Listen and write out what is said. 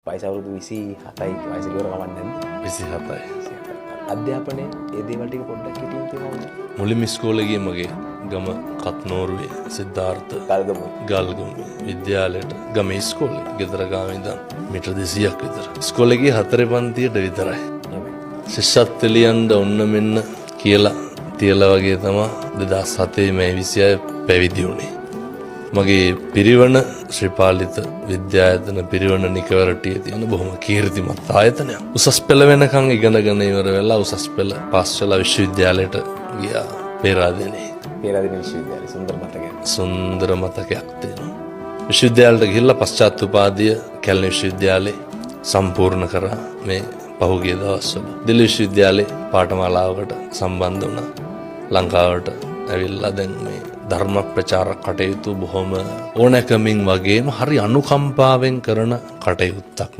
වයස අවුරුදු 27යි වයස ඉවර කවන්නේ නැද්ද? 27යි. අධ්‍යාපනයේ ඒ දේවල් ටික පොඩ්ඩක් හිටින් කියවන්න. මුලින්ම ඉස්කෝලේ ගියේ මගේ ගම කත්නෝරුවේ සිද්ධාර්ථ ගල්ගම විද්‍යාලයට ගමේ ඉස්කෝලේ ගෙදර ගාව ඉඳන් මීටර් 200ක් විතර. ඉස්කෝලේ ගියේ 4 පන්තියට විතරයි. ශිෂ්‍යත්ව ලියන්න ඔන්න මෙන්න කියලා තියලා වගේ තමයි 2007 මේ 26 පැවිදි වුණේ. මගේ පිරිවන ශ්‍රීපාලිත විද්‍යායතන පිරිවන නිකවරටියේ තියෙන බොහොම කීර්තිමත් ආයතනයක්. උසස් පෙළ වෙනකන් ඉගෙනගෙන ඉවර වෙලා උසස් පෙළ පාස් වෙලා විශ්වවිද්‍යාලයට ගියා පේරාදෙණියේ. පේරාදෙණිය විශ්වවිද්‍යාලය සුන්දර මතකයක්. සුන්දර මතකයක් තියෙනවා. විශ්වවිද්‍යාලයට ගිහිල්ලා පශ්චාත් උපාධිය කැලණි විශ්වවිද්‍යාලේ සම්පූර්ණ කරා මේ පහුගිය දවස්වල. දිල්ලි විශ්වවිද්‍යාලේ පාඨමාලාවකට සම්බන්ධ වුණා. ලංකාවට ඇවිල්ලා දැන් මේ ධර්ම ප්‍රචාර කටයුතු බොහොම ඕනෑකමින් වගේම හරි අනුකම්පාවෙන් කරන කටයුත්තක්.